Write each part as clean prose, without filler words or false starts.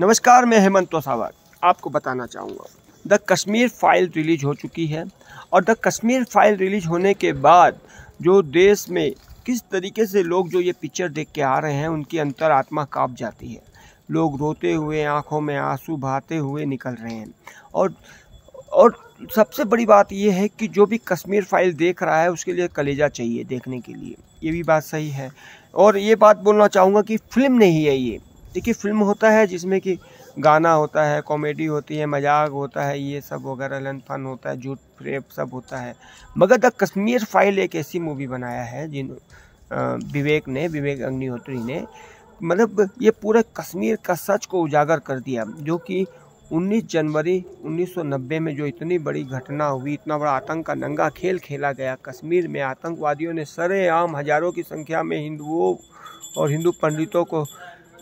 नमस्कार, मैं हेमंत वसावा आपको बताना चाहूँगा द कश्मीर फाइल रिलीज हो चुकी है। और द कश्मीर फाइल रिलीज होने के बाद जो देश में किस तरीके से लोग जो ये पिक्चर देख के आ रहे हैं उनकी अंतरात्मा काँप जाती है। लोग रोते हुए, आंखों में आंसू बहाते हुए निकल रहे हैं। और सबसे बड़ी बात यह है कि जो भी कश्मीर फाइल देख रहा है उसके लिए कलेजा चाहिए देखने के लिए, ये भी बात सही है। और ये बात बोलना चाहूँगा कि फिल्म नहीं है ये। देखिए, फिल्म होता है जिसमें कि गाना होता है, कॉमेडी होती है, मजाक होता है, ये सब वगैरह लन फन होता है, झूठ फ्रेब सब होता है। मगर द कश्मीर फाइल एक ऐसी मूवी बनाया है विवेक अग्निहोत्री ने, मतलब ये पूरे कश्मीर का सच को उजागर कर दिया। जो कि 19 जनवरी 1990 में जो इतनी बड़ी घटना हुई, इतना बड़ा आतंक का नंगा खेल खेला गया कश्मीर में। आतंकवादियों ने सरेआम हजारों की संख्या में हिंदुओं और हिंदू पंडितों को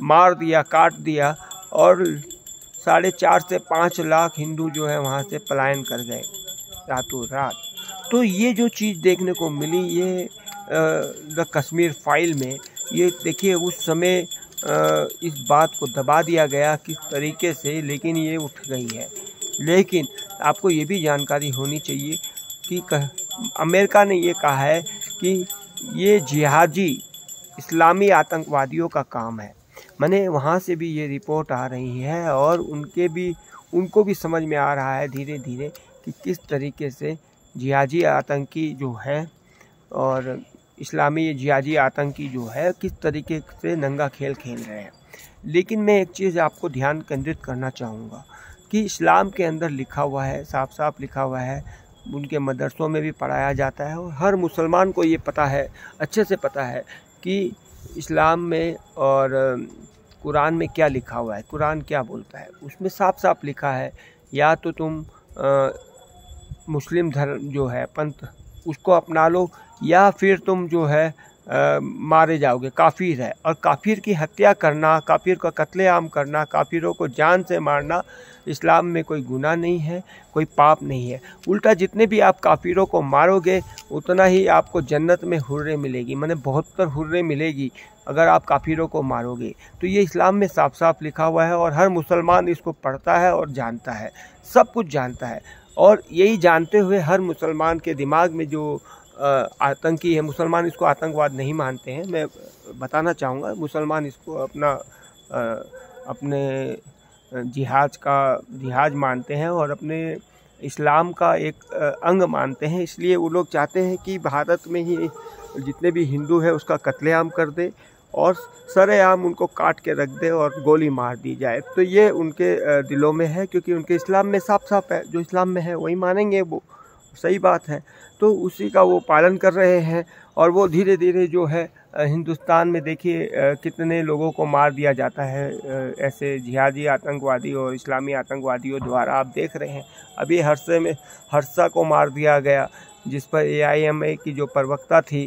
मार दिया, काट दिया, और 4.5 से 5 लाख हिंदू जो है वहाँ से पलायन कर गए रातों रात। तो ये जो चीज़ देखने को मिली ये द कश्मीर फाइल में, ये देखिए उस समय इस बात को दबा दिया गया किस तरीके से, लेकिन ये उठ गई है। लेकिन आपको ये भी जानकारी होनी चाहिए कि अमेरिका ने ये कहा है कि ये जिहादी इस्लामी आतंकवादियों का काम है। माने वहाँ से भी ये रिपोर्ट आ रही है और उनको भी समझ में आ रहा है धीरे धीरे कि किस तरीके से जिहादी आतंकी जो है और इस्लामी जिहादी आतंकी जो है किस तरीके से नंगा खेल खेल रहे हैं। लेकिन मैं एक चीज़ आपको ध्यान केंद्रित करना चाहूँगा कि इस्लाम के अंदर लिखा हुआ है, साफ साफ लिखा हुआ है, उनके मदरसों में भी पढ़ाया जाता है और हर मुसलमान को ये पता है, अच्छे से पता है कि इस्लाम में और कुरान में क्या लिखा हुआ है, कुरान क्या बोलता है। उसमें साफ साफ लिखा है, या तो तुम मुस्लिम धर्म जो है पंथ उसको अपना लो, या फिर तुम जो है मारे जाओगे, काफिर है। और काफिर की हत्या करना, काफिर का कत्लेआम करना, काफिरों को जान से मारना इस्लाम में कोई गुनाह नहीं है, कोई पाप नहीं है। उल्टा जितने भी आप काफिरों को मारोगे उतना ही आपको जन्नत में हुर्रे मिलेगी, माने 72 हुर्रे मिलेगी अगर आप काफिरों को मारोगे। तो ये इस्लाम में साफ साफ लिखा हुआ है और हर मुसलमान इसको पढ़ता है और जानता है, सब कुछ जानता है। और यही जानते हुए हर मुसलमान के दिमाग में जो आतंकी है, मुसलमान इसको आतंकवाद नहीं मानते हैं, मैं बताना चाहूँगा, मुसलमान इसको अपने जिहाद मानते हैं और अपने इस्लाम का एक अंग मानते हैं। इसलिए वो लोग चाहते हैं कि भारत में ही जितने भी हिंदू है उसका कत्लेआम कर दे और सरेआम उनको काट के रख दे और गोली मार दी जाए। तो ये उनके दिलों में है, क्योंकि उनके इस्लाम में साफ साफ है, जो इस्लाम में है वही मानेंगे, वो सही बात है। तो उसी का वो पालन कर रहे हैं और वो धीरे धीरे जो है हिंदुस्तान में देखिए कितने लोगों को मार दिया जाता है ऐसे जिहादी आतंकवादी और इस्लामी आतंकवादियों द्वारा। आप देख रहे हैं अभी हर्षा को मार दिया गया, जिस पर AIMA की जो प्रवक्ता थी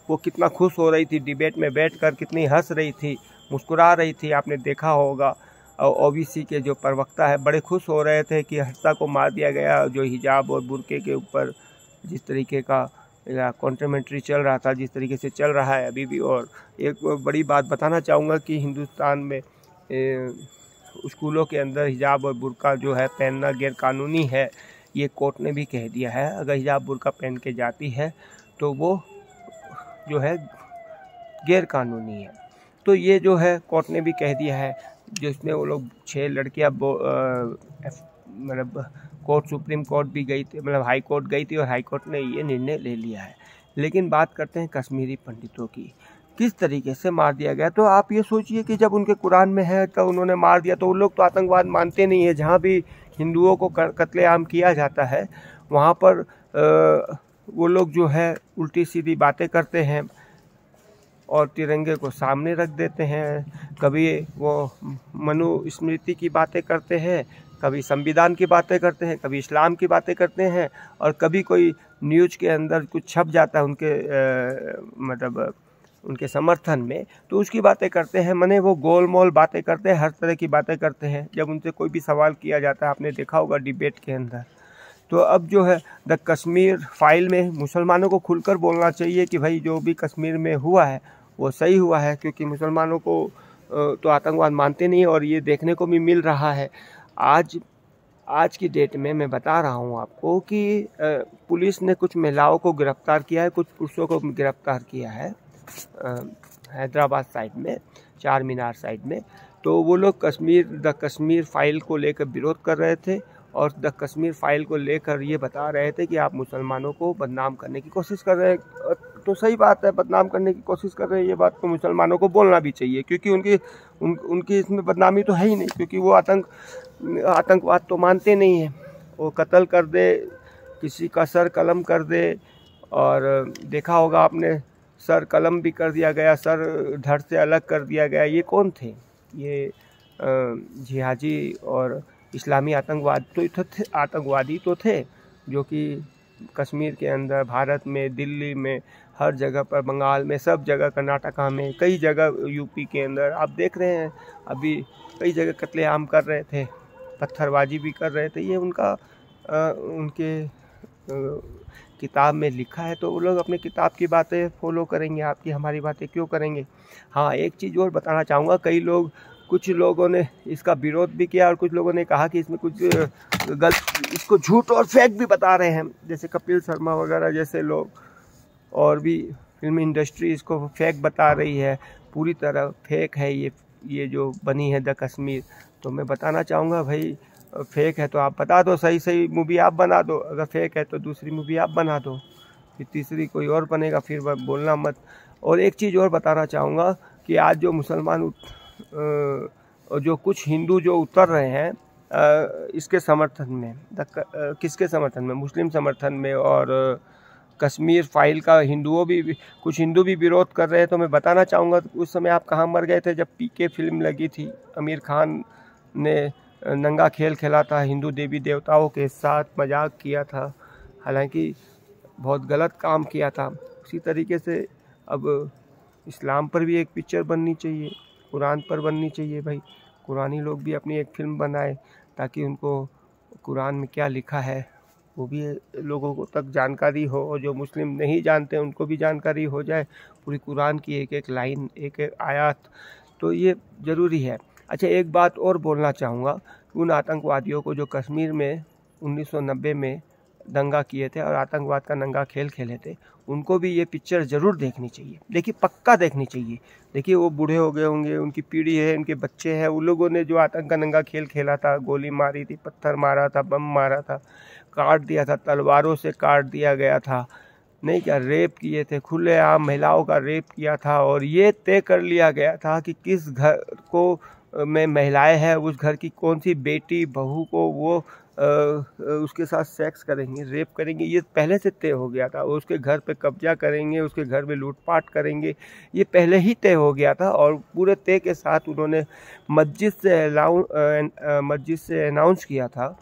वो कितना खुश हो रही थी, डिबेट में बैठकर कितनी हंस रही थी, मुस्कुरा रही थी, आपने देखा होगा। और OBC के जो प्रवक्ता है बड़े खुश हो रहे थे कि हर्षा को मार दिया गया, जो हिजाब और बुर्के के ऊपर जिस तरीके का कॉन्ट्रीमेंट्री चल रहा था, जिस तरीके से चल रहा है अभी भी। और एक बड़ी बात बताना चाहूँगा कि हिंदुस्तान में स्कूलों के अंदर हिजाब और बुर्का जो है पहनना गैरकानूनी है, ये कोर्ट ने भी कह दिया है। अगर हिजाब बुर्का पहन के जाती है तो वो जो है गैरकानूनी है। तो ये जो है कोर्ट ने भी कह दिया है, जिसमें वो लोग 6 लड़कियां मतलब कोर्ट, सुप्रीम कोर्ट भी गई थी, मतलब हाई कोर्ट गई थी और हाई कोर्ट ने ये निर्णय ले लिया है। लेकिन बात करते हैं कश्मीरी पंडितों की, किस तरीके से मार दिया गया। तो आप ये सोचिए कि जब उनके कुरान में है तो उन्होंने मार दिया, तो उन लोग तो आतंकवाद मानते नहीं है। जहाँ भी हिंदुओं को कत्लेआम किया जाता है वहाँ पर वो लोग जो है उल्टी सीधी बातें करते हैं और तिरंगे को सामने रख देते हैं। कभी वो मनुस्मृति की बातें करते हैं, कभी संविधान की बातें करते हैं, कभी इस्लाम की बातें करते हैं, और कभी कोई न्यूज़ के अंदर कुछ छप जाता है उनके मतलब उनके समर्थन में, तो उसकी बातें करते हैं। माने वो गोल मोल बातें करते हैं, हर तरह की बातें करते हैं। जब उनसे कोई भी सवाल किया जाता है, आपने देखा होगा डिबेट के अंदर। तो अब जो है द कश्मीर फाइल में मुसलमानों को खुलकर बोलना चाहिए कि भाई जो भी कश्मीर में हुआ है वो सही हुआ है, क्योंकि मुसलमानों को तो आतंकवाद मानते नहीं, और ये देखने को भी मिल रहा है। आज की डेट में मैं बता रहा हूँ आपको कि पुलिस ने कुछ महिलाओं को गिरफ्तार किया है, कुछ पुरुषों को गिरफ्तार किया है हैदराबाद साइड में, चार मीनार साइड में। तो वो लोग द कश्मीर फाइल को लेकर विरोध कर रहे थे, और द कश्मीर फाइल को लेकर ये बता रहे थे कि आप मुसलमानों को बदनाम करने की कोशिश कर रहे हैं। तो सही बात है, बदनाम करने की कोशिश कर रहे हैं, ये बात तो मुसलमानों को बोलना भी चाहिए, क्योंकि उनकी इसमें बदनामी तो है ही नहीं, क्योंकि वो आतंकवाद तो मानते नहीं हैं। वो कत्ल कर दे, किसी का सर कलम कर दे, और देखा होगा आपने, सर कलम भी कर दिया गया, सर धड़ से अलग कर दिया गया। ये कौन थे? ये जिहादी और इस्लामी आतंकवादी तो थे, जो कि कश्मीर के अंदर, भारत में, दिल्ली में, हर जगह पर, बंगाल में, सब जगह, कर्नाटका में, कई जगह, यूपी के अंदर आप देख रहे हैं अभी कई जगह कत्लेआम कर रहे थे, पत्थरबाजी भी कर रहे थे। ये उनके किताब में लिखा है, तो वो लोग अपने किताब की बातें फॉलो करेंगे, आपकी हमारी बातें क्यों करेंगे। हाँ, एक चीज़ और बताना चाहूँगा, कुछ लोगों ने इसका विरोध भी किया, और कुछ लोगों ने कहा कि इसमें कुछ गलत, इसको झूठ और फेक भी बता रहे हैं, जैसे कपिल शर्मा वगैरह जैसे लोग, और भी फिल्म इंडस्ट्री इसको फेक बता रही है, पूरी तरह फेक है ये जो बनी है द कश्मीर। तो मैं बताना चाहूँगा भाई, फेक है तो आप बता दो, सही मूवी आप बना दो, अगर फेक है तो दूसरी मूवी आप बना दो, फिर तीसरी कोई और बनेगा, फिर बोलना मत। और एक चीज़ और बताना चाहूँगा कि आज जो मुसलमान जो कुछ हिंदू जो उतर रहे हैं इसके समर्थन में, किसके समर्थन में? मुस्लिम समर्थन में, और कश्मीर फाइल का कुछ हिंदू भी विरोध कर रहे हैं। तो मैं बताना चाहूँगा, उस समय आप कहाँ मर गए थे जब पीके फिल्म लगी थी, आमिर खान ने नंगा खेल खेला था, हिंदू देवी देवताओं के साथ मजाक किया था, हालांकि बहुत गलत काम किया था। उसी तरीके से अब इस्लाम पर भी एक पिक्चर बननी चाहिए, कुरान पर बननी चाहिए भाई। कुरानी लोग भी अपनी एक फिल्म बनाए, ताकि उनको कुरान में क्या लिखा है वो भी लोगों को तक जानकारी हो, और जो मुस्लिम नहीं जानते उनको भी जानकारी हो जाए पूरी कुरान की एक एक लाइन, एक एक आयत। तो ये ज़रूरी है। अच्छा, एक बात और बोलना चाहूँगा, उन आतंकवादियों को जो कश्मीर में 1990 में दंगा किए थे और आतंकवाद का नंगा खेल खेले थे, उनको भी ये पिक्चर ज़रूर देखनी चाहिए। देखिए, पक्का देखनी चाहिए। देखिए, वो बूढ़े हो गए होंगे, उनकी पीढ़ी है, उनके बच्चे हैं, उन लोगों ने जो आतंक का नंगा खेल खेला था, गोली मारी थी, पत्थर मारा था, बम मारा था, काट दिया था, तलवारों से काट दिया गया था, नहीं क्या, रेप किए थे, खुलेआम महिलाओं का रेप किया था, और ये तय कर लिया गया था कि किस घर को में महिलाएं हैं, उस घर की कौन सी बेटी बहू को वो उसके साथ सेक्स करेंगे, रेप करेंगे। ये पहले से तय हो गया था। उसके घर पे कब्जा करेंगे, उसके घर में लूटपाट करेंगे, ये पहले ही तय हो गया था। और पूरे तय के साथ उन्होंने मस्जिद से अनाउंस किया था,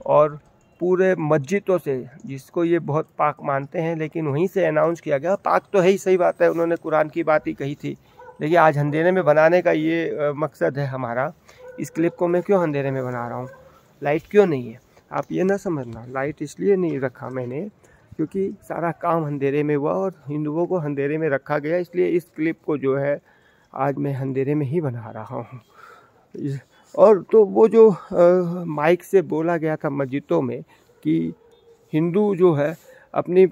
और पूरे मस्जिदों से, जिसको ये बहुत पाक मानते हैं, लेकिन वहीं से अनाउंस किया गया। पाक तो है ही, सही बात है, उन्होंने कुरान की बात ही कही थी। देखिए, आज अंधेरे में बनाने का ये मकसद है हमारा। इस क्लिप को मैं क्यों अंधेरे में बना रहा हूँ, लाइट क्यों नहीं है, आप ये ना समझना। लाइट इसलिए नहीं रखा मैंने क्योंकि सारा काम अंधेरे में हुआ और हिंदुओं को अंधेरे में रखा गया, इसलिए इस क्लिप को जो है आज मैं अंधेरे में ही बना रहा हूँ। और तो वो जो माइक से बोला गया था मस्जिदों में कि हिंदू जो है अपनी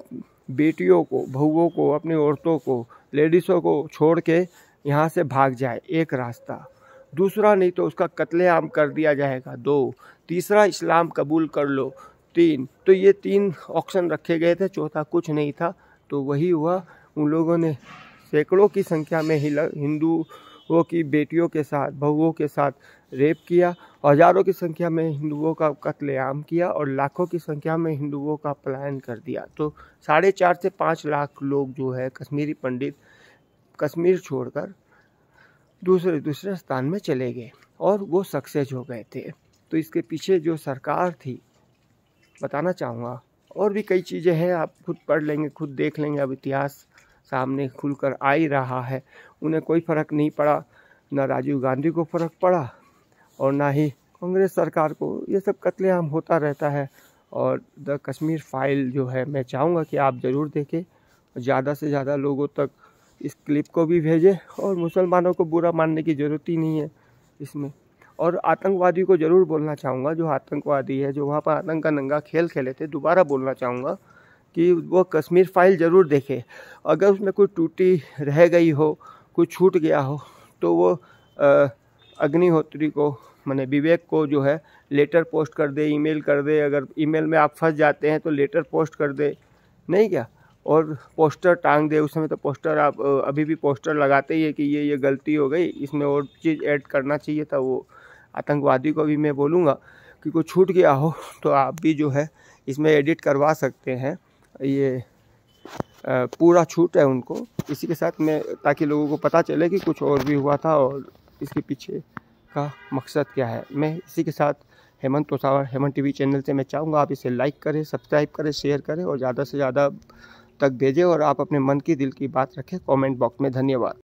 बेटियों को, बहुओं को, अपनी औरतों को, लेडीज़ों को छोड़ के यहाँ से भाग जाए, एक रास्ता। दूसरा, नहीं तो उसका कत्लेआम कर दिया जाएगा। 2, तीसरा, इस्लाम कबूल कर लो। 3, तो ये 3 ऑप्शन रखे गए थे, चौथा कुछ नहीं था। तो वही हुआ, उन लोगों ने सैकड़ों की संख्या में हिंदुओं की बेटियों के साथ, बहुओं के साथ रेप किया, हज़ारों की संख्या में हिंदुओं का कत्लेआम किया, और लाखों की संख्या में हिंदुओं का पलायन कर दिया। तो 4.5 से 5 लाख लोग जो है कश्मीरी पंडित कश्मीर छोड़कर दूसरे स्थान में चले गए, और वो सक्सेस हो गए थे। तो इसके पीछे जो सरकार थी, बताना चाहूँगा, और भी कई चीज़ें हैं, आप खुद पढ़ लेंगे, खुद देख लेंगे। अब इतिहास सामने खुलकर आ ही रहा है। उन्हें कोई फ़र्क नहीं पड़ा, ना राजीव गांधी को फ़र्क पड़ा और ना ही कांग्रेस सरकार को। ये सब कत्लेआम होता रहता है। और द कश्मीर फाइल जो है, मैं चाहूँगा कि आप ज़रूर देखें, ज़्यादा से ज़्यादा लोगों तक इस क्लिप को भी भेजें और मुसलमानों को बुरा मानने की ज़रूरत ही नहीं है इसमें। और आतंकवादी को ज़रूर बोलना चाहूँगा, जो आतंकवादी है जो वहाँ पर आतंक का नंगा खेल खेले थे, दोबारा बोलना चाहूँगा कि वो कश्मीर फाइल ज़रूर देखे। अगर उसमें कोई टूटी रह गई हो, कुछ छूट गया हो, तो वो अग्निहोत्री को माने विवेक को जो है लेटर पोस्ट कर दे, ईमेल कर दे। अगर ईमेल में आप फंस जाते हैं तो लेटर पोस्ट कर दे, नहीं क्या, और पोस्टर टांग दे। उस समय तो पोस्टर आप अभी भी पोस्टर लगाते ही है कि ये गलती हो गई, इसमें और चीज़ ऐड करना चाहिए था। वो आतंकवादी को भी मैं बोलूँगा कि कोई छूट गया हो तो आप भी जो है इसमें एडिट करवा सकते हैं। ये पूरा छूट है उनको। इसी के साथ मैं, ताकि लोगों को पता चले कि कुछ और भी हुआ था और इसके पीछे का मकसद क्या है। मैं इसी के साथ हेमंत तोसावर, हेमंत टीवी चैनल से मैं चाहूँगा आप इसे लाइक करें, सब्सक्राइब करें, शेयर करें और ज़्यादा से ज़्यादा तक भेजें। और आप अपने मन की दिल की बात रखें कमेंट बॉक्स में। धन्यवाद।